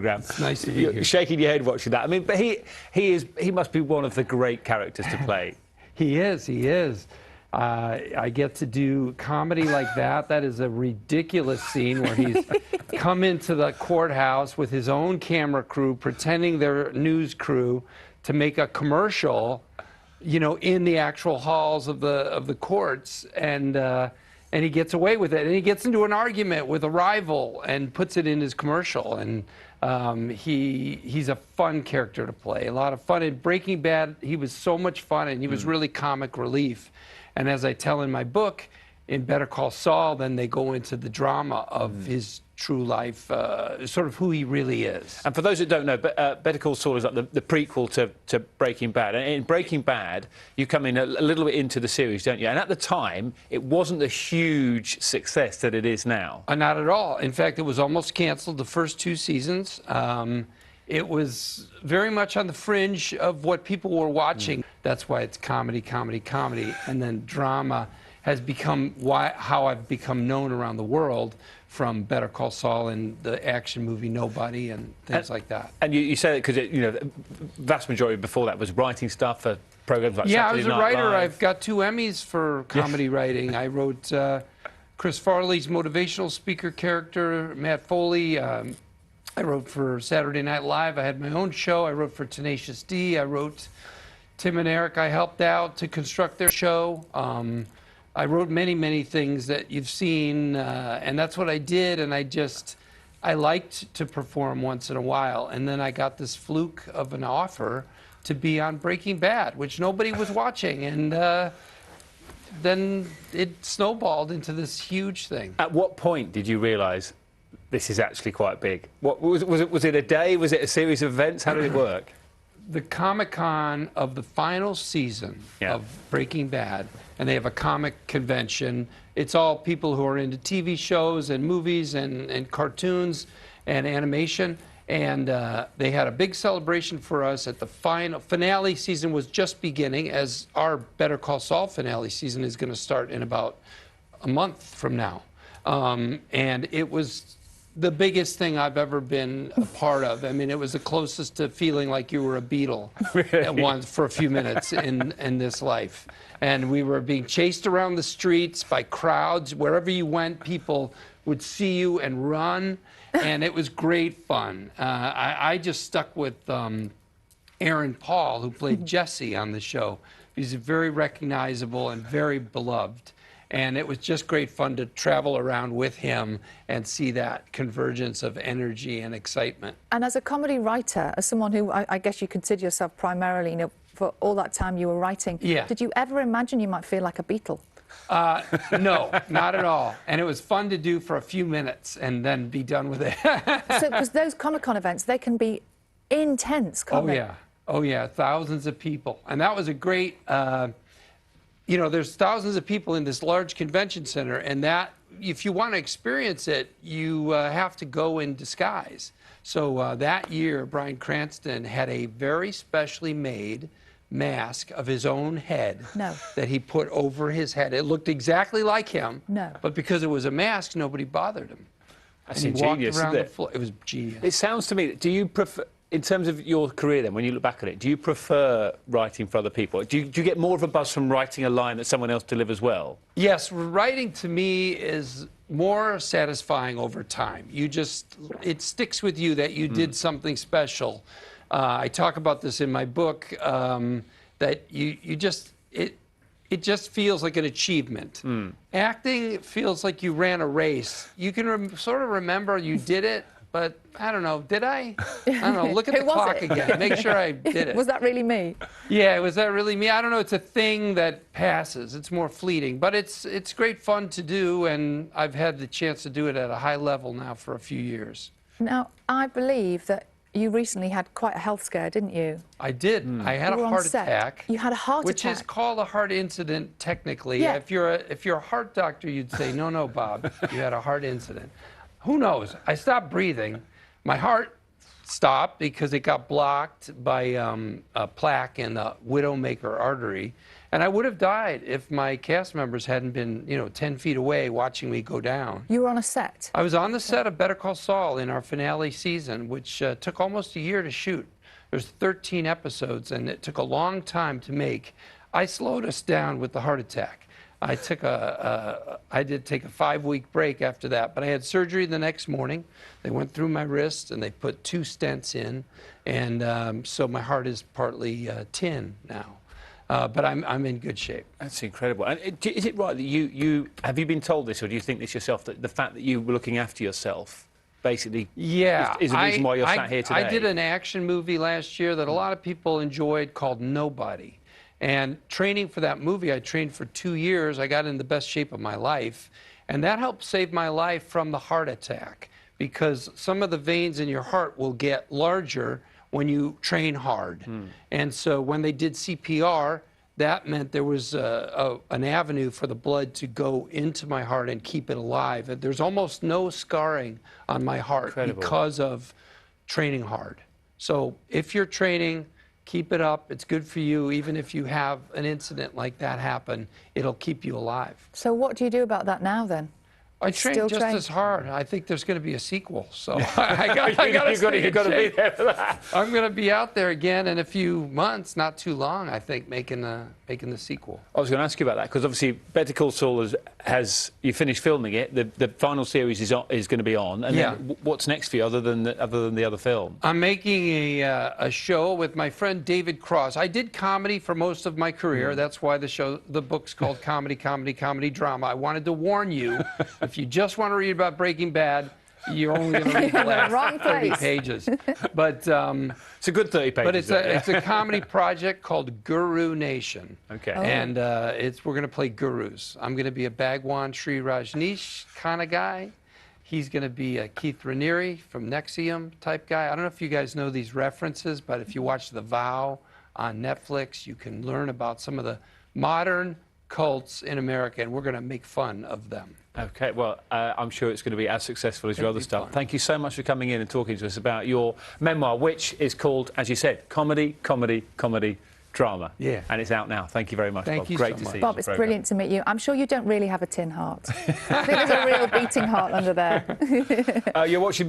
programme. It's nice to be You're here. shaking your head watching that. I mean, but he must be one of the great characters to play. He is. He is. I get to do comedy like that. That is a ridiculous scene where he's come into the courthouse with his own camera crew, pretending they're news crew, to make a commercial, you know, in the actual halls of the courts, and he gets away with it. And he gets into an argument with a rival and puts it in his commercial. And he's a fun character to play. A lot of fun. In Breaking Bad, he was so much fun, and he was really comic relief. And as I tell in my book, in Better Call Saul, then they go into the drama of his true life, sort of who he really is. And for those that don't know, Better Call Saul is like the prequel to Breaking Bad. And in Breaking Bad, you come in a little bit into the series, don't you? And at the time, it wasn't the huge success that it is now. Not at all. In fact, it was almost canceled the first 2 seasons. It was very much on the fringe of what people were watching. That's why it's comedy, comedy, comedy. And then drama has become how I've become known around the world, from Better Call Saul and the action movie Nobody and things like that. And you say that because, you know, the vast majority before that was writing stuff for programs like Yeah, Saturday I was a Night writer. Live. I've got 2 Emmys for comedy writing. I wrote Chris Farley's motivational speaker character, Matt Foley. I wrote for Saturday Night Live. I had my own show. I wrote for Tenacious D. I wrote Tim and Eric. I helped out to construct their show. I wrote many, many things that you've seen, and that's what I did. And I liked to perform once in a while. And then I got this fluke of an offer to be on Breaking Bad, which nobody was watching. And then it snowballed into this huge thing. At what point did you realise this is actually quite big? What was it a day? Was it a series of events? How did it work? The Comic-Con of the final season of Breaking Bad, and they have a comic convention. It's all people who are into TV shows and movies and cartoons and animation. And they had a big celebration for us at the finale season was just beginning, as our Better Call Saul finale season is going to start in about a month from now. And it was the biggest thing I've ever been a part of. I mean, it was the closest to feeling like you were a Beatle at once for a few minutes in this life. And we were being chased around the streets by crowds. Wherever you went, people would see you and run. And it was great fun. I just stuck with Aaron Paul, who played Jesse on the show. He's very recognizable and very beloved. And it was just great fun to travel around with him and see that convergence of energy and excitement. And as a comedy writer, as someone who I guess you consider yourself primarily, you know, for all that time you were writing, did you ever imagine you might feel like a Beatle? No, not at all. And it was fun to do for a few minutes and then be done with it. So, because those Comic-Con events, they can be intense, can't they? Oh yeah, thousands of people. And that was a great... you know, there's thousands of people in this large convention center, and that, if you want to experience it, you have to go in disguise. So that year, Bryan Cranston had a very specially made mask of his own head that he put over his head. It looked exactly like him, but because it was a mask, nobody bothered him. That's and he ingenious, walked around isn't it? the floor. It was genius. It sounds to me, do you prefer... In terms of your career then, when you look back at it, do you prefer writing for other people? Do you get more of a buzz from writing a line that someone else delivers well? Yes, writing to me is more satisfying over time. It sticks with you that you did something special. I talk about this in my book, that it just feels like an achievement. Acting feels like you ran a race. You can sort of remember you did it, but I don't know, did I? I don't know, look at the clock again, make sure I did it. Was that really me? Yeah, was that really me? I don't know, it's a thing that passes. It's more fleeting, but it's great fun to do, and I've had the chance to do it at a high level now for a few years. Now, I believe that you recently had quite a health scare, didn't you? I did. I had a heart attack. You had a heart which attack? Which is called a heart incident, technically. Yeah. If you're a heart doctor, you'd say, no, Bob, you had a heart incident. Who knows? I stopped breathing. My heart stopped because it got blocked by a plaque in the widowmaker artery. And I would have died if my cast members hadn't been, 10 feet away watching me go down. You were on a set? I was on the set of Better Call Saul in our finale season, which took almost a year to shoot. There's 13 episodes, and it took a long time to make. I slowed us down with the heart attack. I did take a 5-week break after that, but I had surgery the next morning. They went through my wrist, and they put 2 stents in, and so my heart is partly tin now. But I'm in good shape. That's incredible. And is it right that have you been told this, or do you think this yourself, that the fact that you were looking after yourself basically is the reason why you're sat here today? I did an action movie last year that a lot of people enjoyed called Nobody. And training for that movie, I trained for 2 years. I got in the best shape of my life. And that helped save my life from the heart attack, because some of the veins in your heart will get larger when you train hard. And so when they did CPR, that meant there was an avenue for the blood to go into my heart and keep it alive. And there's almost no scarring on my heart because of training hard. So if you're training, keep it up. It's good for you. Even if you have an incident like that happen, it'll keep you alive. So what do you do about that now, then? I train just as hard. I think there's going to be a sequel, so I got to be there for that. I'm going to be out there again in a few months, not too long, I think, making the sequel. I was going to ask you about that, because obviously Better Call Saul you finished filming it. The final series is going to be on, and then what's next for you other than the other film? I'm making a show with my friend David Cross. I did comedy for most of my career. That's why the book's called Comedy, Comedy, Comedy, Drama. I wanted to warn you. If you just want to read about Breaking Bad, you're only going to read the last 30 pages. But it's a good 30 pages. But it's a comedy project called Guru Nation. Okay. And we're going to play gurus. I'm going to be a Bhagwan Sri Rajneesh kind of guy. He's going to be a Keith Raniere from Nexium type guy. I don't know if you guys know these references, but if you watch The Vow on Netflix, you can learn about some of the modern cults in America, and we're going to make fun of them. Okay, well, I'm sure it's going to be as successful as your other stuff. Thank you so much for coming in and talking to us about your memoir, which is called, as you said, Comedy, Comedy, Comedy, Drama. Yeah. And it's out now. Thank you very much, Bob. Thank you Great so to see you. Bob, it's brilliant to meet you. I'm sure you don't really have a tin heart. I think there's a real beating heart under there. You're watching